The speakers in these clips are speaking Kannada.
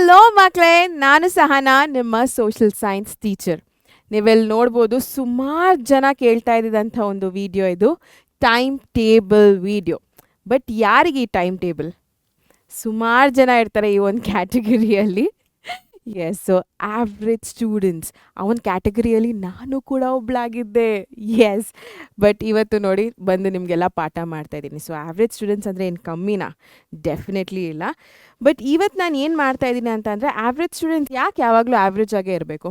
ಹಲೋ ಮಕ್ಕಳೇ, ನಾನು ಸಹನಾ, ನಿಮ್ಮ ಸೋಷಿಯಲ್ ಸೈನ್ಸ್ ಟೀಚರ್. ನೀವೆಲ್ಲಿ ನೋಡ್ಬೋದು, ಸುಮಾರು ಜನ ಕೇಳ್ತಾ ಇದ್ದಿದ್ದಂಥ ಒಂದು ವಿಡಿಯೋ ಇದು, ಟೈಮ್ ಟೇಬಲ್ ವಿಡಿಯೋ. ಬಟ್ ಯಾರಿಗೆ ಈ ಟೈಮ್ ಟೇಬಲ್? ಸುಮಾರು ಜನ ಇರ್ತಾರೆ ಈ ಒಂದು ಕ್ಯಾಟಗರಿಯಲ್ಲಿ. ಎಸ್, ಸೊ ಆವ್ರೇಜ್ ಸ್ಟೂಡೆಂಟ್ಸ್, ಆ ಒಂದು ಕ್ಯಾಟಗರಿಯಲ್ಲಿ ನಾನು ಕೂಡ ಒಬ್ಳಾಗಿದ್ದೆ. ಎಸ್, ಬಟ್ ಇವತ್ತು ನೋಡಿ ಬಂದು ನಿಮಗೆಲ್ಲ ಪಾಠ ಮಾಡ್ತಾ ಇದ್ದೀನಿ. ಸೊ ಆವ್ರೇಜ್ ಸ್ಟೂಡೆಂಟ್ಸ್ ಅಂದರೆ ಏನು ಕಮ್ಮಿನಾ? ಡೆಫಿನೆಟ್ಲಿ ಇಲ್ಲ. ಬಟ್ ಇವತ್ತು ನಾನು ಏನು ಮಾಡ್ತಾ ಇದ್ದೀನಿ ಅಂತ ಅಂದರೆ, ಆವ್ರೇಜ್ ಸ್ಟೂಡೆಂಟ್ ಯಾಕೆ ಯಾವಾಗಲೂ ಆವ್ರೇಜ್ ಆಗೇ ಇರಬೇಕು?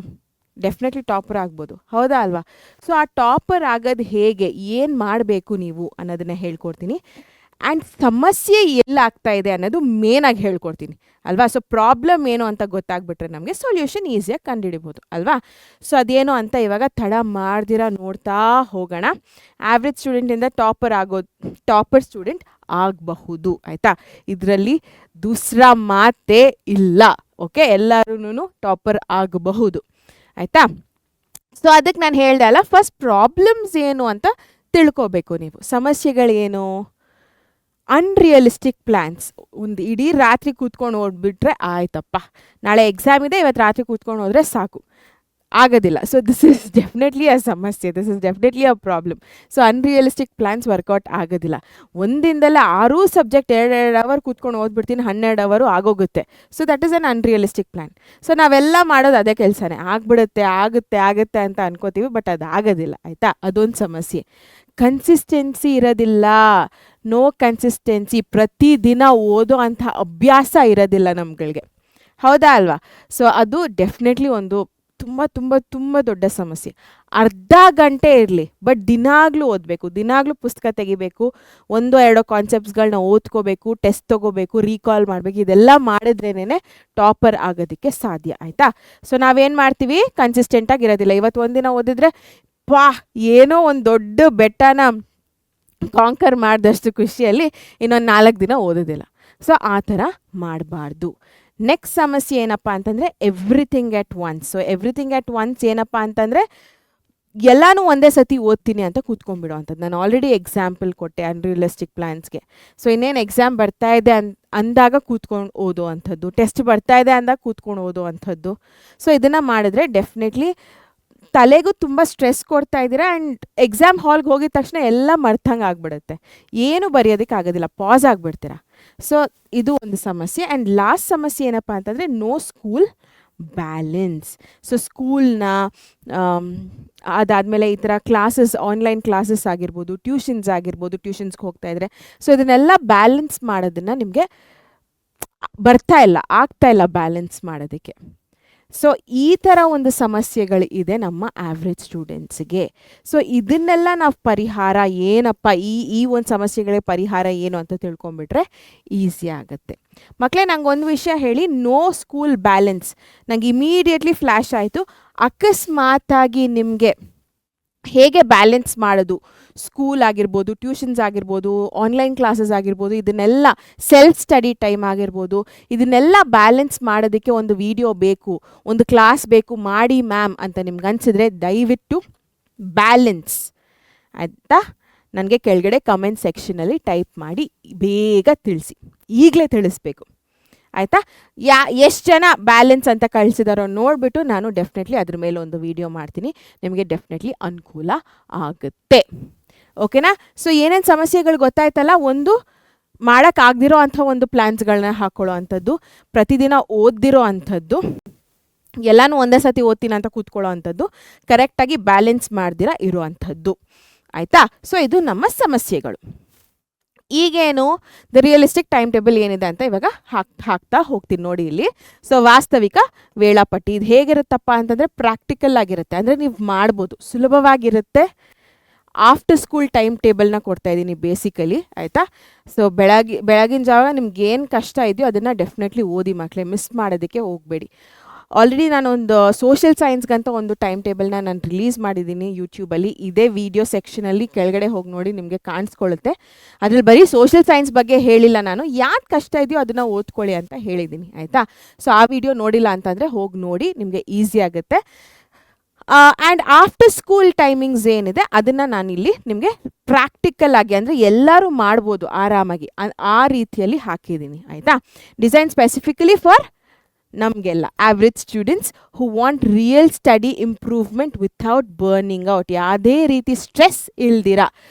ಡೆಫಿನೆಟ್ಲಿ ಟಾಪರ್ ಆಗ್ಬೋದು, ಹೌದಾ ಅಲ್ವಾ? ಸೊ ಆ ಟಾಪರ್ ಆಗೋದು ಹೇಗೆ, ಏನು ಮಾಡಬೇಕು ನೀವು ಅನ್ನೋದನ್ನ ಹೇಳ್ಕೊಡ್ತೀನಿ. ಆ್ಯಂಡ್ ಸಮಸ್ಯೆ ಎಲ್ಲಾಗ್ತಾ ಇದೆ ಅನ್ನೋದು ಮೇನಾಗಿ ಹೇಳ್ಕೊಡ್ತೀನಿ ಅಲ್ವಾ? ಸೊ ಪ್ರಾಬ್ಲಮ್ ಏನು ಅಂತ ಗೊತ್ತಾಗ್ಬಿಟ್ರೆ ನಮಗೆ ಸೊಲ್ಯೂಷನ್ ಈಸಿಯಾಗಿ ಕಂಡುಹಿಡಿಬೋದು ಅಲ್ವಾ? ಸೊ ಅದೇನು ಅಂತ ಇವಾಗ ತಡ ಮಾಡ್ದಿರ ನೋಡ್ತಾ ಹೋಗೋಣ. ಆವ್ರೇಜ್ ಸ್ಟೂಡೆಂಟಿಂದ ಟಾಪರ್ ಸ್ಟೂಡೆಂಟ್ ಆಗಬಹುದು, ಆಯಿತಾ? ಇದರಲ್ಲಿ ದೂಸರಾ ಮಾತೇ ಇಲ್ಲ. ಓಕೆ, ಎಲ್ಲರೂ ಟಾಪರ್ ಆಗಬಹುದು, ಆಯಿತಾ? ಸೊ ಅದಕ್ಕೆ ನಾನು ಹೇಳ್ದೆ ಅಲ್ಲ, ಫಸ್ಟ್ ಪ್ರಾಬ್ಲಮ್ಸ್ ಏನು ಅಂತ ತಿಳ್ಕೊಬೇಕು ನೀವು. ಸಮಸ್ಯೆಗಳೇನು? Unrealistic plans. ಒಂದು ಇಡೀ ರಾತ್ರಿ ಕೂತ್ಕೊಂಡು ಓದ್ಬಿಟ್ರೆ ಆಯ್ತಪ್ಪ, ನಾಳೆ ಎಕ್ಸಾಮ್ ಇದೆ, ಇವತ್ತು ರಾತ್ರಿ ಕೂತ್ಕೊಂಡು ಹೋದರೆ ಸಾಕು, ಆಗೋದಿಲ್ಲ. So this is definitely a ಸಮಸ್ಯೆ, this is definitely a problem. So unrealistic plans work out ಆಗೋದಿಲ್ಲ. ಒಂದಿಂದಲೇ 6 ಸಬ್ಜೆಕ್ಟ್ 2 ಅವರ್ ಕೂತ್ಕೊಂಡು ಓದ್ಬಿಡ್ತೀನಿ, 12 ಅವರು ಆಗೋಗುತ್ತೆ. So that is an unrealistic plan. So ನಾವೆಲ್ಲ ಮಾಡೋದು ಅದೇ ಕೆಲಸನೇ, ಆಗುತ್ತೆ ಅಂತ ಅನ್ಕೋತೀವಿ, ಬಟ್ ಅದು ಆಗೋದಿಲ್ಲ, ಆಯಿತಾ? ಅದೊಂದು ಸಮಸ್ಯೆ. ಕನ್ಸಿಸ್ಟೆನ್ಸಿ ಇರೋದಿಲ್ಲ, ನೋ ಕನ್ಸಿಸ್ಟೆನ್ಸಿ. ಪ್ರತಿದಿನ ಓದೋ ಅಂಥ ಅಭ್ಯಾಸ ಇರೋದಿಲ್ಲ ನಮ್ಗಳಿಗೆ, ಹೌದಾ ಅಲ್ವಾ? ಸೊ ಅದು ಡೆಫಿನೆಟ್ಲಿ ಒಂದು ತುಂಬ ತುಂಬ ತುಂಬ ದೊಡ್ಡ ಸಮಸ್ಯೆ. ಅರ್ಧ ಗಂಟೆ ಇರಲಿ, ಬಟ್ ದಿನಾಗಲೂ ಓದಬೇಕು, ದಿನಾಗಲೂ ಪುಸ್ತಕ ತೆಗಿಬೇಕು, 1-2 ಕಾನ್ಸೆಪ್ಟ್ಸ್ಗಳನ್ನ ಓದ್ಕೋಬೇಕು, ಟೆಸ್ಟ್ ತೊಗೋಬೇಕು, ರೀಕಾಲ್ ಮಾಡಬೇಕು. ಇದೆಲ್ಲ ಮಾಡಿದ್ರೇನೆ ಟಾಪರ್ ಆಗೋದಕ್ಕೆ ಸಾಧ್ಯ, ಆಯಿತಾ? ಸೊ ನಾವೇನು ಮಾಡ್ತೀವಿ, ಕನ್ಸಿಸ್ಟೆಂಟಾಗಿ ಇರೋದಿಲ್ಲ. ಇವತ್ತು ಒಂದಿನ ಓದಿದ್ರೆ ಏನೋ ಒಂದು ದೊಡ್ಡ ಬೆಟ್ಟನ ಕಾಂಕರ್ ಮಾಡಿದಷ್ಟು ಖುಷಿಯಲ್ಲಿ ಇನ್ನೊಂದು 4 ದಿನ ಓದೋದಿಲ್ಲ. ಸೊ ಆ ಥರ ಮಾಡಬಾರ್ದು. ನೆಕ್ಸ್ಟ್ ಸಮಸ್ಯೆ ಏನಪ್ಪ ಅಂತಂದರೆ ಎವ್ರಿಥಿಂಗ್ ಎಟ್ ಒನ್ಸ್. ಸೊ ಎವ್ರಿಥಿಂಗ್ ಎಟ್ ಒನ್ಸ್ ಏನಪ್ಪ ಅಂತಂದರೆ, ಎಲ್ಲನೂ ಒಂದೇ ಸತಿ ಓದ್ತೀನಿ ಅಂತ ಕೂತ್ಕೊಂಡ್ಬಿಡೋ ಅಂಥದ್ದು. ನಾನು ಆಲ್ರೆಡಿ ಎಕ್ಸಾಂಪಲ್ ಕೊಟ್ಟೆ ಅನ್ರಿಯಲಿಸ್ಟಿಕ್ ಪ್ಲ್ಯಾನ್ಸ್ಗೆ. ಸೊ ಇನ್ನೇನು ಎಕ್ಸಾಮ್ ಬರ್ತಾ ಇದೆ ಅಂದಾಗ ಕೂತ್ಕೊಂಡು ಓದೋ ಅಂಥದ್ದು, ಟೆಸ್ಟ್ ಬರ್ತಾ ಇದೆ ಅಂದಾಗ ಕೂತ್ಕೊಂಡು ಓದೋ ಅಂಥದ್ದು. ಸೊ ಇದನ್ನು ಮಾಡಿದ್ರೆ ಡೆಫಿನೆಟ್ಲಿ ತಲೆಗೂ ತುಂಬ ಸ್ಟ್ರೆಸ್ ಕೊಡ್ತಾ ಇದ್ದೀರಾ. ಆ್ಯಂಡ್ ಎಕ್ಸಾಮ್ ಹಾಲ್ಗೆ ಹೋಗಿದ ತಕ್ಷಣ ಎಲ್ಲ ಮರ್ತಂಗೆ ಆಗಿಬಿಡುತ್ತೆ, ಏನು ಬರೆಯೋದಕ್ಕೆ ಆಗೋದಿಲ್ಲ, ಪಾಸ್ ಆಗಿಬಿಡ್ತೀರಾ. ಸೊ ಇದು ಒಂದು ಸಮಸ್ಯೆ. ಆ್ಯಂಡ್ ಲಾಸ್ಟ್ ಸಮಸ್ಯೆ ಏನಪ್ಪ ಅಂತಂದರೆ, ನೋ ಸ್ಕೂಲ್ ಬ್ಯಾಲೆನ್ಸ್. ಸೊ ಸ್ಕೂಲ್ನ ಅದಾದಮೇಲೆ ಈ ಥರ ಕ್ಲಾಸಸ್, ಆನ್ಲೈನ್ ಕ್ಲಾಸಸ್ ಆಗಿರ್ಬೋದು, ಟ್ಯೂಷನ್ಸ್ ಆಗಿರ್ಬೋದು, ಟ್ಯೂಷನ್ಸ್ಗೆ ಹೋಗ್ತಾ ಇದ್ರೆ, ಸೊ ಇದನ್ನೆಲ್ಲ ಬ್ಯಾಲೆನ್ಸ್ ಮಾಡೋದನ್ನು ನಿಮಗೆ ಆಗ್ತಾ ಇಲ್ಲ ಬ್ಯಾಲೆನ್ಸ್ ಮಾಡೋದಕ್ಕೆ. ಸೊ ಈ ಥರ ಒಂದು ಸಮಸ್ಯೆಗಳು ಇದೆ ನಮ್ಮ ಆವ್ರೇಜ್ ಸ್ಟೂಡೆಂಟ್ಸ್ಗೆ. ಸೊ ಇದನ್ನೆಲ್ಲ ನಾವು ಪರಿಹಾರ ಏನಪ್ಪ, ಈ ಒಂದು ಸಮಸ್ಯೆಗಳಿಗೆ ಪರಿಹಾರ ಏನು ಅಂತ ತಿಳ್ಕೊಂಬಿಟ್ರೆ ಈಸಿ ಆಗುತ್ತೆ. ಮಕ್ಕಳೇ, ನಂಗೆ ಒಂದು ವಿಷಯ ಹೇಳಿ, ನೋ ಸ್ಕೂಲ್ ಬ್ಯಾಲೆನ್ಸ್ ನಂಗೆ ಇಮಿಡಿಯೇಟ್ಲಿ ಫ್ಲ್ಯಾಶ್ ಆಯಿತು. ಅಕಸ್ಮಾತಾಗಿ ನಿಮಗೆ ಹೇಗೆ ಬ್ಯಾಲೆನ್ಸ್ ಮಾಡೋದು, ಸ್ಕೂಲ್ ಆಗಿರ್ಬೋದು, ಟ್ಯೂಷನ್ಸ್ ಆಗಿರ್ಬೋದು, ಆನ್ಲೈನ್ ಕ್ಲಾಸಸ್ ಆಗಿರ್ಬೋದು, ಇದನ್ನೆಲ್ಲ ಸೆಲ್ಫ್ ಸ್ಟಡಿ ಟೈಮ್ ಆಗಿರ್ಬೋದು, ಇದನ್ನೆಲ್ಲ ಬ್ಯಾಲೆನ್ಸ್ ಮಾಡೋದಕ್ಕೆ ಒಂದು ವಿಡಿಯೋ ಬೇಕು, ಒಂದು ಕ್ಲಾಸ್ ಬೇಕು, ಮಾಡಿ ಮ್ಯಾಮ್ ಅಂತ ನಿಮ್ಗೆ ಅನಿಸಿದ್ರೆ ದಯವಿಟ್ಟು ಬ್ಯಾಲೆನ್ಸ್, ಆಯಿತಾ? ನನಗೆ ಕೆಳಗಡೆ ಕಮೆಂಟ್ ಸೆಕ್ಷನಲ್ಲಿ ಟೈಪ್ ಮಾಡಿ ಬೇಗ ತಿಳಿಸಿ, ಈಗಲೇ ತಿಳಿಸ್ಬೇಕು, ಆಯಿತಾ? ಎಷ್ಟು ಜನ ಬ್ಯಾಲೆನ್ಸ್ ಅಂತ ಕಳಿಸಿದಾರೋ ನೋಡಿಬಿಟ್ಟು ನಾನು ಡೆಫಿನೆಟ್ಲಿ ಅದ್ರ ಮೇಲೆ ಒಂದು ವಿಡಿಯೋ ಮಾಡ್ತೀನಿ, ನಿಮಗೆ ಡೆಫಿನೆಟ್ಲಿ ಅನುಕೂಲ ಆಗುತ್ತೆ. ಓಕೆನಾ? ಸೊ ಏನೇನು ಸಮಸ್ಯೆಗಳು ಗೊತ್ತಾಯ್ತಲ್ಲ, ಒಂದು ಮಾಡೋಕ್ಕಾಗದಿರೋ ಅಂಥ ಒಂದು ಪ್ಲ್ಯಾನ್ಸ್ಗಳನ್ನ ಹಾಕ್ಕೊಳ್ಳೋ ಅಂಥದ್ದು, ಪ್ರತಿದಿನ ಓದ್ದಿರೋ ಅಂಥದ್ದು, ಎಲ್ಲನೂ ಒಂದೇ ಸತಿ ಓದ್ತೀನಿ ಅಂತ ಕೂತ್ಕೊಳ್ಳೋ ಅಂಥದ್ದು, ಕರೆಕ್ಟಾಗಿ ಬ್ಯಾಲೆನ್ಸ್ ಮಾಡ್ದಿರ ಇರೋ ಅಂಥದ್ದು, ಆಯಿತಾ? ಸೊ ಇದು ನಮ್ಮ ಸಮಸ್ಯೆಗಳು. ಈಗೇನು ದ ರಿಯಲಿಸ್ಟಿಕ್ ಟೈಮ್ ಟೇಬಲ್ ಏನಿದೆ ಅಂತ ಇವಾಗ ಹಾಕ್ತಾ ಹೋಗ್ತೀನಿ ನೋಡಿ ಇಲ್ಲಿ. ಸೊ ವಾಸ್ತವಿಕ ವೇಳಾಪಟ್ಟಿ ಇದು ಹೇಗಿರುತ್ತಪ್ಪ ಅಂತಂದರೆ, ಪ್ರಾಕ್ಟಿಕಲ್ ಆಗಿರುತ್ತೆ, ಅಂದರೆ ನೀವು ಮಾಡ್ಬೋದು, ಸುಲಭವಾಗಿರುತ್ತೆ. ಆಫ್ಟರ್ ಸ್ಕೂಲ್ ಟೈಮ್ ಟೇಬಲ್ನ ಕೊಡ್ತಾ ಇದ್ದೀನಿ ಬೇಸಿಕಲಿ, ಆಯಿತಾ? ಸೊ ಬೆಳಗಿನ ಜಾವ ನಿಮ್ಗೆ ಏನು ಕಷ್ಟ ಇದೆಯೋ ಅದನ್ನು ಡೆಫಿನೆಟ್ಲಿ ಓದಿ ಮಕ್ಕಳೇ, ಮಿಸ್ ಮಾಡೋದಕ್ಕೆ ಹೋಗಬೇಡಿ. ಆಲ್ರೆಡಿ ನಾನೊಂದು ಸೋಷಿಯಲ್ ಸೈನ್ಸ್ಗಂತ ಒಂದು ಟೈಮ್ ಟೇಬಲ್ನ ನಾನು ರಿಲೀಸ್ ಮಾಡಿದ್ದೀನಿ ಯೂಟ್ಯೂಬಲ್ಲಿ. ಇದೇ ವಿಡಿಯೋ ಸೆಕ್ಷನಲ್ಲಿ ಕೆಳಗಡೆ ಹೋಗಿ ನೋಡಿ, ನಿಮಗೆ ಕಾಣಿಸ್ಕೊಳ್ಳುತ್ತೆ. ಅದ್ರಲ್ಲಿ ಬರೀ ಸೋಷಿಯಲ್ ಸೈನ್ಸ್ ಬಗ್ಗೆ ಹೇಳಿಲ್ಲ ನಾನು, ಯಾಕೆ ಕಷ್ಟ ಇದೆಯೋ ಅದನ್ನು ಓದ್ಕೊಳ್ಳಿ ಅಂತ ಹೇಳಿದ್ದೀನಿ, ಆಯಿತಾ? ಸೊ ಆ ವಿಡಿಯೋ ನೋಡಿಲ್ಲ ಅಂತಂದರೆ ಹೋಗಿ ನೋಡಿ, ನಿಮಗೆ ಈಸಿ ಆಗುತ್ತೆ. ಆ್ಯಂಡ್ ಆಫ್ಟರ್ ಸ್ಕೂಲ್ ಟೈಮಿಂಗ್ಸ್ ಏನಿದೆ ಅದನ್ನು ನಾನಿಲ್ಲಿ ನಿಮಗೆ ಪ್ರಾಕ್ಟಿಕಲ್ ಆಗಿ, ಅಂದರೆ ಎಲ್ಲರೂ ಮಾಡ್ಬೋದು ಆರಾಮಾಗಿ, ಆ ರೀತಿಯಲ್ಲಿ ಹಾಕಿದ್ದೀನಿ, ಆಯಿತಾ? ಡಿಸೈನ್ ಸ್ಪೆಸಿಫಿಕಲಿ ಫಾರ್ ನಮಗೆಲ್ಲ average students who want real study improvement without burning out, ಯಾವುದೇ ರೀತಿ ಸ್ಟ್ರೆಸ್ ಇಲ್ದಿರ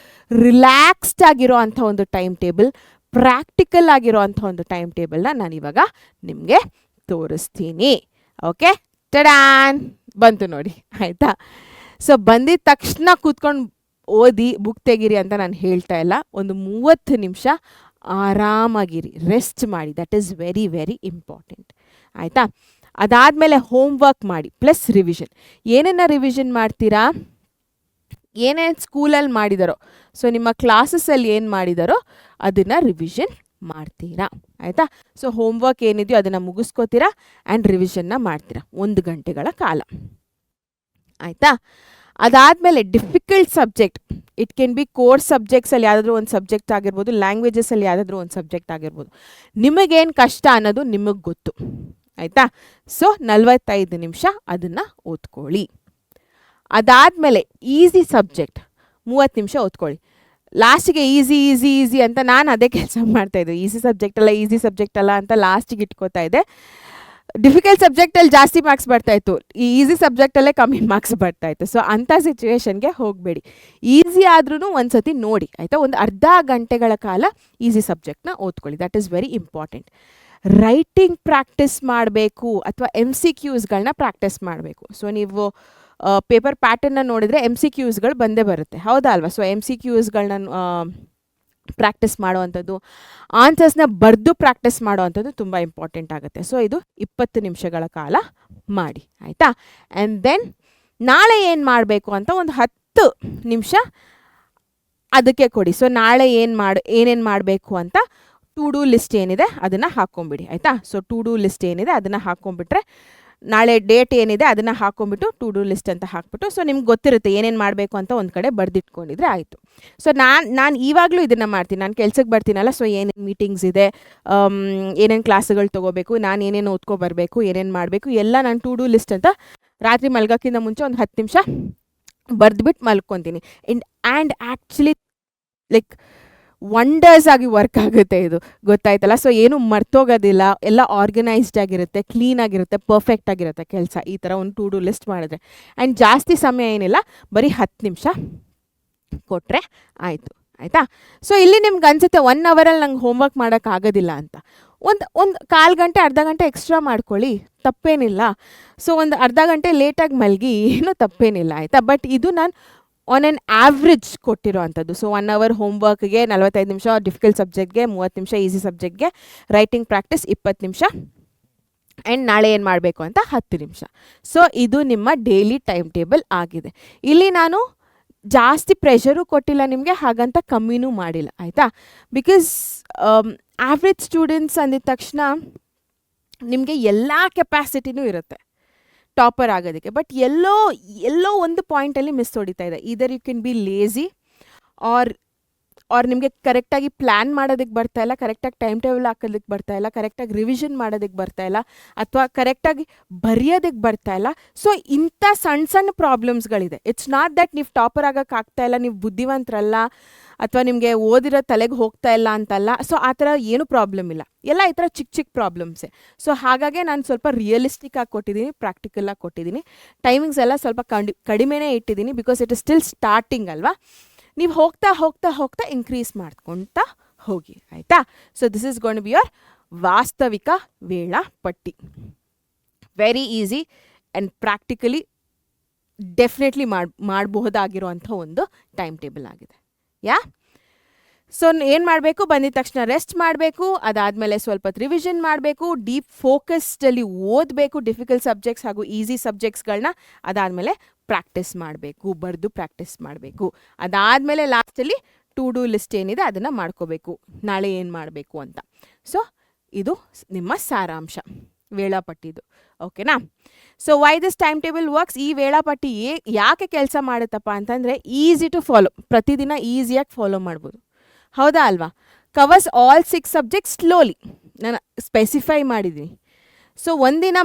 ರಿಲ್ಯಾಕ್ಸ್ಡ್ ಆಗಿರೋ ಅಂಥ ಒಂದು ಟೈಮ್ ಟೇಬಲ್, ಪ್ರಾಕ್ಟಿಕಲ್ ಆಗಿರೋ ಅಂಥ ಒಂದು ಟೈಮ್ ಟೇಬಲ್ನ ನಾನಿವಾಗ ನಿಮಗೆ ತೋರಿಸ್ತೀನಿ. ಓಕೆ, ಟಡಾನ್ ಬಂತು ನೋಡಿ, ಆಯಿತಾ. ಸೊ ಬಂದಿದ ತಕ್ಷಣ ಕೂತ್ಕೊಂಡು ಓದಿ ಬುಕ್ ತೆಗೀರಿ ಅಂತ ನಾನು ಹೇಳ್ತಾ ಇಲ್ಲ. ಒಂದು 30 ನಿಮಿಷ ಆರಾಮಾಗಿರಿ, ರೆಸ್ಟ್ ಮಾಡಿ. That is very very important, ಆಯಿತಾ. ಅದಾದಮೇಲೆ ಹೋಮ್ವರ್ಕ್ ಮಾಡಿ ಪ್ಲಸ್ ರಿವಿಷನ್. ಏನನ್ನ ರಿವಿಷನ್ ಮಾಡ್ತೀರಾ? ಏನೇನು ಸ್ಕೂಲಲ್ಲಿ ಮಾಡಿದಾರೋ, ಸೊ ನಿಮ್ಮ ಕ್ಲಾಸಸ್ಸಲ್ಲಿ ಏನು ಮಾಡಿದಾರೋ ಅದನ್ನು ರಿವಿಷನ್ ಮಾಡ್ತೀರಾ, ಆಯಿತಾ. ಸೊ ಹೋಮ್ವರ್ಕ್ ಏನಿದೆಯೋ ಅದನ್ನು ಮುಗಿಸ್ಕೋತೀರಾ ಆ್ಯಂಡ್ ರಿವಿಷನ್ನ ಮಾಡ್ತೀರಾ 1 ಗಂಟೆಗಳ ಕಾಲ, ಆಯಿತಾ. ಅದಾದಮೇಲೆ difficult subject, it can be core ಸಬ್ಜೆಕ್ಟ್ಸಲ್ಲಿ ಯಾವುದಾದ್ರೂ ಒಂದು ಸಬ್ಜೆಕ್ಟ್ ಆಗಿರ್ಬೋದು, ಲ್ಯಾಂಗ್ವೇಜಸಲ್ಲಿ ಯಾವುದಾದ್ರೂ ಒಂದು ಸಬ್ಜೆಕ್ಟ್ ಆಗಿರ್ಬೋದು. ನಿಮಗೇನು ಕಷ್ಟ ಅನ್ನೋದು ನಿಮಗೆ ಗೊತ್ತು, ಆಯಿತಾ. ಸೊ 45 ನಿಮಿಷ ಅದನ್ನು ಓದ್ಕೊಳ್ಳಿ. ಅದಾದಮೇಲೆ ಈಸಿ ಸಬ್ಜೆಕ್ಟ್ 30 ನಿಮಿಷ ಓದ್ಕೊಳ್ಳಿ. ಲಾಸ್ಟಿಗೆ ಈಸಿ ಈಸಿ ಈಸಿ ಅಂತ ನಾನು ಅದೇ ಕೆಲಸ ಮಾಡ್ತಾಯಿದ್ದೆ. ಈಸಿ ಸಬ್ಜೆಕ್ಟ್ ಅಲ್ಲ ಅಂತ ಲಾಸ್ಟಿಗೆ ಇಟ್ಕೋತಾ ಇದ್ದೆ. ಡಿಫಿಕಲ್ಟ್ ಸಬ್ಜೆಕ್ಟಲ್ಲಿ ಜಾಸ್ತಿ ಮಾರ್ಕ್ಸ್ ಬರ್ತಾಯಿತ್ತು, ಈ ಈಸಿ ಸಬ್ಜೆಕ್ಟಲ್ಲೇ ಕಮ್ಮಿ ಮಾರ್ಕ್ಸ್ ಬರ್ತಾಯಿತ್ತು. ಸೊ ಅಂಥ ಸಿಚುವೇಶನ್ಗೆ ಹೋಗಬೇಡಿ. ಈಸಿ ಆದ್ರೂ ಒಂದು ಸತಿ ನೋಡಿ, ಆಯಿತಾ. ಒಂದು ಅರ್ಧ ಗಂಟೆಗಳ ಕಾಲ ಈಸಿ ಸಬ್ಜೆಕ್ಟ್ನ ಓದ್ಕೊಳ್ಳಿ. That is very important. Writing practice ಮಾಡಬೇಕು ಅಥವಾ MCQsಗಳನ್ನ ಪ್ರಾಕ್ಟೀಸ್ ಮಾಡಬೇಕು. ಸೊ ನೀವು ಪೇಪರ್ ಪ್ಯಾಟರ್ನ ನೋಡಿದರೆ MCQsಗಳು ಬಂದೇ ಬರುತ್ತೆ, ಹೌದಾ ಅಲ್ವಾ. ಸೊ MCQsಗಳನ್ನ ಪ್ರಾಕ್ಟೀಸ್ ಮಾಡುವಂಥದ್ದು, ಆನ್ಸರ್ಸ್ನ ಬರೆದು ಪ್ರಾಕ್ಟೀಸ್ ಮಾಡುವಂಥದ್ದು ತುಂಬ ಇಂಪಾರ್ಟೆಂಟ್ ಆಗುತ್ತೆ. ಸೊ ಇದು 20 ನಿಮಿಷಗಳ ಕಾಲ ಮಾಡಿ, ಆಯಿತಾ. ಆ್ಯಂಡ್ ದೆನ್ ನಾಳೆ ಏನು ಮಾಡಬೇಕು ಅಂತ ಒಂದು 10 ನಿಮಿಷ ಅದಕ್ಕೆ ಕೊಡಿ. ಸೊ ನಾಳೆ ಏನೇನು ಮಾಡಬೇಕು ಅಂತ ಟು ಡೂ ಲಿಸ್ಟ್ ಏನಿದೆ ಅದನ್ನು ಹಾಕ್ಕೊಂಬಿಡಿ, ಆಯಿತಾ. ಸೊ ಟು ಡೂ ಲಿಸ್ಟ್ ಏನಿದೆ ಅದನ್ನು ಹಾಕ್ಕೊಂಬಿಟ್ರೆ, ನಾಳೆ ಡೇಟ್ ಏನಿದೆ ಅದನ್ನು ಹಾಕ್ಕೊಂಬಿಟ್ಟು ಟು ಡೂ ಲಿಸ್ಟ್ ಅಂತ ಹಾಕ್ಬಿಟ್ಟು, ಸೊ ನಿಮ್ಗೆ ಗೊತ್ತಿರುತ್ತೆ ಏನೇನು ಮಾಡಬೇಕು ಅಂತ ಒಂದು ಕಡೆ ಬರೆದಿಟ್ಕೊಂಡಿದ್ರೆ ಆಯಿತು. ಸೊ ನಾನು ಇವಾಗಲೂ ಇದನ್ನು ಮಾಡ್ತೀನಿ. ನಾನು ಕೆಲ್ಸಕ್ಕೆ ಬರ್ತೀನಲ್ಲ, ಸೊ ಏನೇನು ಮೀಟಿಂಗ್ಸ್ ಇದೆ, ಏನೇನು ಕ್ಲಾಸ್ಗಳು ತೊಗೋಬೇಕು, ನಾನು ಏನೇನು ಓದ್ಕೊಬರಬೇಕು, ಏನೇನು ಮಾಡಬೇಕು ಎಲ್ಲ ನಾನು ಟು ಡೂ ಲಿಸ್ಟ್ ಅಂತ ರಾತ್ರಿ ಮಲ್ಗೋಕ್ಕಿಂತ ಮುಂಚೆ ಒಂದು 10 ನಿಮಿಷ ಬರೆದ್ಬಿಟ್ಟು ಮಲ್ಕೊತೀನಿ. ಆ್ಯಂಡ್ ಆ್ಯಕ್ಚುಲಿ ಲೈಕ್ ವಂಡರ್ಸ್ ಆಗಿ ವರ್ಕ್ ಆಗುತ್ತೆ ಇದು, ಗೊತ್ತಾಯ್ತಲ್ಲ. ಸೊ ಏನು ಮರ್ತೋಗೋದಿಲ್ಲ, ಎಲ್ಲ ಆರ್ಗನೈಸ್ಡ್ ಆಗಿರುತ್ತೆ, ಕ್ಲೀನ್ ಆಗಿರುತ್ತೆ, ಪರ್ಫೆಕ್ಟ್ ಆಗಿರುತ್ತೆ ಕೆಲಸ ಈ ಥರ ಒಂದು ಟು ಡೂ ಲಿಸ್ಟ್ ಮಾಡಿದ್ರೆ. ಆ್ಯಂಡ್ ಜಾಸ್ತಿ ಸಮಯ ಏನಿಲ್ಲ, ಬರೀ 10 ನಿಮಿಷ ಕೊಟ್ಟರೆ ಆಯಿತು, ಆಯಿತಾ. ಸೊ ಇಲ್ಲಿ ನಿಮ್ಗೆ ಅನಿಸುತ್ತೆ 1 ಅವರಲ್ಲಿ ನಂಗೆ ಹೋಮ್ವರ್ಕ್ ಮಾಡೋಕ್ಕಾಗೋದಿಲ್ಲ ಅಂತ. ಒಂದು ಕಾಲು ಗಂಟೆ ಅರ್ಧ ಗಂಟೆ ಎಕ್ಸ್ಟ್ರಾ ಮಾಡ್ಕೊಳ್ಳಿ, ತಪ್ಪೇನಿಲ್ಲ. ಸೊ ಒಂದು ಅರ್ಧ ಗಂಟೆ ಲೇಟಾಗಿ ಮಲಗಿ, ಏನೂ ತಪ್ಪೇನಿಲ್ಲ, ಆಯಿತಾ. ಬಟ್ ಇದು ನಾನು ಆನ್ ಆ್ಯನ್ ಆವ್ರೇಜ್ ಕೊಟ್ಟಿರೋ ಅಂಥದ್ದು. ಸೊ 1 ಅವರ್ ಹೋಮ್ವರ್ಕ್ಗೆ 45 ನಿಮಿಷ, ಡಿಫಿಕಲ್ಟ್ ಸಬ್ಜೆಕ್ಟ್ಗೆ 30 ನಿಮಿಷ, ಈಸಿ ಸಬ್ಜೆಕ್ಟ್ಗೆ ರೈಟಿಂಗ್ ಪ್ರಾಕ್ಟೀಸ್ 20 ನಿಮಿಷ, ಆ್ಯಂಡ್ ನಾಳೆ ಏನು ಮಾಡಬೇಕು ಅಂತ 10 ನಿಮಿಷ. ಸೊ ಇದು ನಿಮ್ಮ ಡೈಲಿ ಟೈಮ್ ಟೇಬಲ್ ಆಗಿದೆ. ಇಲ್ಲಿ ನಾನು ಜಾಸ್ತಿ ಪ್ರೆಷರು ಕೊಟ್ಟಿಲ್ಲ ನಿಮಗೆ, ಹಾಗಂತ ಕಮ್ಮಿನೂ ಮಾಡಿಲ್ಲ, ಆಯಿತಾ. ಬಿಕಾಸ್ ಆವ್ರೇಜ್ ಸ್ಟೂಡೆಂಟ್ಸ್ ಅಂದಿದ ತಕ್ಷಣ ನಿಮಗೆ ಎಲ್ಲ ಕೆಪಾಸಿಟಿನೂ ಇರುತ್ತೆ ಟಾಪರ್ ಆಗೋದಕ್ಕೆ. ಬಟ್ ಎಲ್ಲೋ ಒಂದು ಪಾಯಿಂಟಲ್ಲಿ ಮಿಸ್ ಹೊಡಿತಾ ಇದೆ. Either you can be lazy or ನಿಮಗೆ ಕರೆಕ್ಟಾಗಿ ಪ್ಲ್ಯಾನ್ ಮಾಡೋದಕ್ಕೆ ಬರ್ತಾಯಿಲ್ಲ, ಕರೆಕ್ಟಾಗಿ ಟೈಮ್ ಟೇಬಲ್ ಹಾಕೋದಕ್ಕೆ ಬರ್ತಾಯಿಲ್ಲ, ಕರೆಕ್ಟಾಗಿ ರಿವಿಷನ್ ಮಾಡೋದಕ್ಕೆ ಬರ್ತಾಯಿಲ್ಲ, ಅಥವಾ ಕರೆಕ್ಟಾಗಿ ಬರೆಯೋದಕ್ಕೆ ಬರ್ತಾಯಿಲ್ಲ. ಸೊ ಇಂಥ ಸಣ್ಣ ಪ್ರಾಬ್ಲಮ್ಸ್ಗಳಿದೆ. ಇಟ್ಸ್ ನಾಟ್ ದಟ್ ನೀವು ಟಾಪರ್ ಆಗೋಕ್ಕಾಗ್ತಾಯಿಲ್ಲ, ನೀವು ಬುದ್ಧಿವಂತರಲ್ಲ, ಅಥವಾ ನಿಮಗೆ ಓದಿರೋ ತಲೆಗೆ ಹೋಗ್ತಾ ಇಲ್ಲ ಅಂತಲ್ಲ. ಸೊ ಆ ಥರ ಏನೂ ಪ್ರಾಬ್ಲಮ್ ಇಲ್ಲ, ಎಲ್ಲ ಈ ಥರ ಚಿಕ್ಕ ಪ್ರಾಬ್ಲಮ್ಸೇ. ಸೊ ಹಾಗಾಗಿ ನಾನು ಸ್ವಲ್ಪ ರಿಯಲಿಸ್ಟಿಕ್ ಆಗಿ ಕೊಟ್ಟಿದ್ದೀನಿ, ಪ್ರಾಕ್ಟಿಕಲಾಗಿ ಕೊಟ್ಟಿದ್ದೀನಿ. ಟೈಮಿಂಗ್ಸ್ ಎಲ್ಲ ಸ್ವಲ್ಪ ಕಡಿಮೆನೇ ಇಟ್ಟಿದ್ದೀನಿ, because it is still starting ಅಲ್ವಾ. ನೀವು ಹೋಗ್ತಾ ಹೋಗ್ತಾ ಹೋಗ್ತಾ ಇನ್ಕ್ರೀಸ್ ಮಾಡ್ಕೊಳ್ತಾ ಹೋಗಿ, ಆಯಿತಾ. So this is gonna be your ವಾಸ್ತವಿಕ ವೇಳಾಪಟ್ಟಿ. Very easy and practically definitely ಮಾಡಬಹುದಾಗಿರುವಂಥ ಒಂದು ಟೈಮ್ ಟೇಬಲ್ ಆಗಿದೆ. ಯಾ ಸೊ ಏನು ಮಾಡಬೇಕು, ಬಂದಿದ ತಕ್ಷಣ ರೆಸ್ಟ್ ಮಾಡಬೇಕು, ಅದಾದಮೇಲೆ ಸ್ವಲ್ಪ ರಿವಿಷನ್ ಮಾಡಬೇಕು, ಡೀಪ್ ಫೋಕಸ್ಡಲ್ಲಿ ಓದಬೇಕು ಡಿಫಿಕಲ್ಟ್ ಸಬ್ಜೆಕ್ಟ್ಸ್ ಹಾಗೂ ಈಸಿ ಸಬ್ಜೆಕ್ಟ್ಸ್ಗಳನ್ನ. ಅದಾದಮೇಲೆ ಪ್ರಾಕ್ಟೀಸ್ ಮಾಡಬೇಕು, ಬರೆದು ಪ್ರಾಕ್ಟೀಸ್ ಮಾಡಬೇಕು. ಅದಾದಮೇಲೆ ಲಾಸ್ಟಲ್ಲಿ ಟು ಡೂ ಲಿಸ್ಟ್ ಏನಿದೆ ಅದನ್ನು ಮಾಡ್ಕೋಬೇಕು, ನಾಳೆ ಏನು ಮಾಡಬೇಕು ಅಂತ. ಸೊ ಇದು ನಿಮ್ಮ ಸಾರಾಂಶ ವೇಳಾಪಟ್ಟಿದು, ಓಕೆನಾ. So why this time table works, ಈ ವೇಳಾಪಟ್ಟಿ ಯಾಕೆ ಕೆಲಸ ಮಾಡುತ್ತಪ್ಪ ಅಂತಂದರೆ ಈಸಿ ಟು ಫಾಲೋ, ಪ್ರತಿದಿನ ಈಸಿಯಾಗಿ ಫಾಲೋ ಮಾಡ್ಬೋದು, ಹೌದಾ ಅಲ್ವಾ. ಕವರ್ಸ್ ಆಲ್ 6 ಸಬ್ಜೆಕ್ಟ್ಸ್ ಸ್ಲೋಲಿ, ನಾನು ಸ್ಪೆಸಿಫೈ ಮಾಡಿದ್ದೀನಿ. ಸೊ ಒಂದಿನ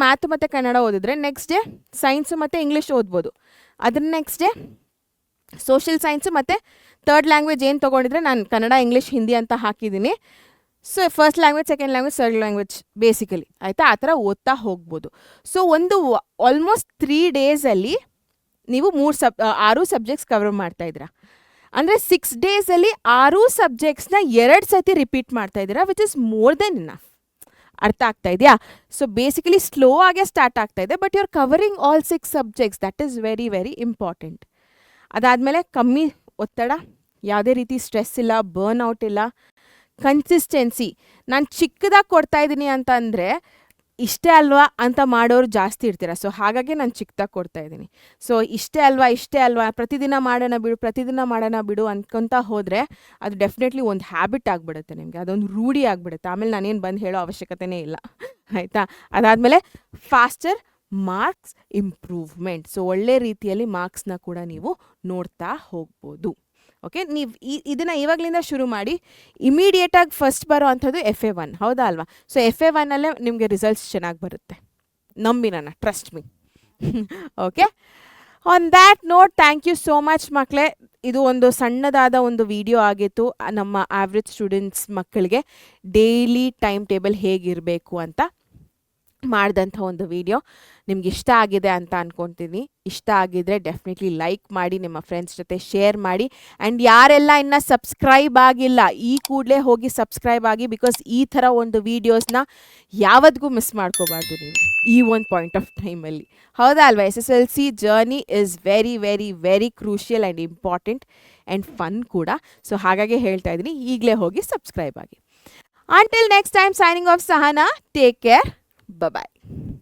ಮ್ಯಾಥು ಮತ್ತು ಕನ್ನಡ ಓದಿದ್ರೆ ನೆಕ್ಸ್ಟ್ ಡೇ ಸೈನ್ಸು ಮತ್ತು ಇಂಗ್ಲೀಷ್ ಓದ್ಬೋದು. ಅದ್ರ ನೆಕ್ಸ್ಟ್ ಡೇ ಸೋಷಿಯಲ್ ಸೈನ್ಸು ಮತ್ತು ಥರ್ಡ್ ಲ್ಯಾಂಗ್ವೇಜ್ ಏನು ತೊಗೊಂಡಿದ್ರೆ, ನಾನು ಕನ್ನಡ, ಇಂಗ್ಲೀಷ್, ಹಿಂದಿ ಅಂತ ಹಾಕಿದ್ದೀನಿ. So first language, second language, third language basically ಆಯಿತಾ, ಆ ಥರ ಓದ್ತಾ ಹೋಗ್ಬೋದು. ಸೊ ಒಂದು ಆಲ್ಮೋಸ್ಟ್ 3 ಡೇಸಲ್ಲಿ ನೀವು 6 ಸಬ್ಜೆಕ್ಟ್ಸ್ ಕವರ್ ಮಾಡ್ತಾ ಇದ್ದೀರಾ. ಅಂದರೆ 6 ಡೇಸಲ್ಲಿ 6 ಸಬ್ಜೆಕ್ಟ್ಸ್ನ 2 ಸತಿ ರಿಪೀಟ್ ಮಾಡ್ತಾ ಇದ್ದೀರಾ, which is more than enough. ಅರ್ಥ ಆಗ್ತಾ ಇದೆಯಾ? ಸೊ ಬೇಸಿಕಲಿ ಸ್ಲೋ ಆಗೇ ಸ್ಟಾರ್ಟ್ ಆಗ್ತಾ ಇದೆ, but you are covering all 6 subjects. That is very very important. ಅದಾದಮೇಲೆ ಕಮ್ಮಿ ಒತ್ತಡ, ಯಾವುದೇ ರೀತಿ ಸ್ಟ್ರೆಸ್ ಇಲ್ಲ, ಬರ್ನ್ಔಟ್ ಇಲ್ಲ, ಕನ್ಸಿಸ್ಟೆನ್ಸಿ. ನಾನು ಚಿಕ್ಕದಾಗಿ ಕೊಡ್ತಾ ಇದ್ದೀನಿ ಅಂತ ಅಂದರೆ ಇಷ್ಟೇ ಅಲ್ವಾ ಅಂತ ಮಾಡೋರು ಜಾಸ್ತಿ ಇರ್ತೀರ. ಸೊ ಹಾಗಾಗಿ ನಾನು ಚಿಕ್ಕದಾಗಿ ಕೊಡ್ತಾ ಇದ್ದೀನಿ. ಸೊ ಇಷ್ಟೇ ಅಲ್ವಾ ಪ್ರತಿದಿನ ಮಾಡೋಣ ಬಿಡು ಅನ್ಕೊತಾ ಹೋದರೆ ಅದು ಡೆಫಿನೆಟ್ಲಿ ಒಂದು ಹ್ಯಾಬಿಟ್ ಆಗಿಬಿಡುತ್ತೆ ನಿಮಗೆ, ಅದೊಂದು ರೂಢಿ ಆಗಿಬಿಡುತ್ತೆ. ಆಮೇಲೆ ನಾನೇನು ಬಂದು ಹೇಳೋ ಅವಶ್ಯಕತೆನೇ ಇಲ್ಲ, ಆಯಿತಾ? ಅದಾದಮೇಲೆ ಫಾಸ್ಟರ್ ಮಾರ್ಕ್ಸ್ ಇಂಪ್ರೂವ್ಮೆಂಟ್. ಸೊ ಒಳ್ಳೆ ರೀತಿಯಲ್ಲಿ ಮಾರ್ಕ್ಸ್ನ ಕೂಡ ನೀವು ನೋಡ್ತಾ ಹೋಗ್ಬೋದು. ಓಕೆ, ನೀವು ಇದನ್ನು ಇವಾಗಲಿಂದ ಶುರು ಮಾಡಿ. ಇಮಿಡಿಯೇಟಾಗಿ ಫಸ್ಟ್ ಬರೋ ಅಂಥದ್ದು FA1, ಹೌದಾ ಅಲ್ವಾ? ಸೊ FA1ಅಲ್ಲೇ ನಿಮಗೆ ರಿಸಲ್ಟ್ಸ್ ಚೆನ್ನಾಗಿ ಬರುತ್ತೆ, ನಂಬಿ ನನ್ನ, trust me. Okay, on that note thank you so much ಮಕ್ಕಳೇ. ಇದು ಒಂದು ಸಣ್ಣದಾದ ಒಂದು ವಿಡಿಯೋ ಆಗಿತ್ತು, ನಮ್ಮ ಆವ್ರೇಜ್ ಸ್ಟೂಡೆಂಟ್ಸ್ ಮಕ್ಕಳಿಗೆ ಡೈಲಿ ಟೈಮ್ ಟೇಬಲ್ ಹೇಗಿರಬೇಕು ಅಂತ ಮಾಡಿದಂಥ ಒಂದು ವಿಡಿಯೋ. ನಿಮ್ಗೆ ಇಷ್ಟ ಆಗಿದೆ ಅಂತ ಅಂದ್ಕೊತೀನಿ. ಇಷ್ಟ ಆಗಿದ್ರೆ ಡೆಫಿನೆಟ್ಲಿ ಲೈಕ್ ಮಾಡಿ, ನಿಮ್ಮ ಫ್ರೆಂಡ್ಸ್ ಜೊತೆ ಶೇರ್ ಮಾಡಿ. ಆ್ಯಂಡ್ ಯಾರೆಲ್ಲ ಇನ್ನೂ ಸಬ್ಸ್ಕ್ರೈಬ್ ಆಗಿಲ್ಲ, ಈ ಕೂಡಲೇ ಹೋಗಿ ಸಬ್ಸ್ಕ್ರೈಬ್ ಆಗಿ. ಬಿಕಾಸ್ ಈ ಥರ ಒಂದು ವೀಡಿಯೋಸ್ನ ಯಾವತ್ತಿಗೂ ಮಿಸ್ ಮಾಡ್ಕೋಬಾರ್ದು ನೀವು ಈ ಒಂದು ಪಾಯಿಂಟ್ ಆಫ್ ಟೈಮಲ್ಲಿ, ಹೌದಾ ಅಲ್ವಾ? SSLC journey is very very very crucial and important and fun ಕೂಡ. ಸೊ ಹಾಗಾಗಿ ಹೇಳ್ತಾ ಇದ್ದೀನಿ, ಈಗಲೇ ಹೋಗಿ ಸಬ್ಸ್ಕ್ರೈಬ್ ಆಗಿ. Until next time, signing off, Sahana. Take care. Bye-bye.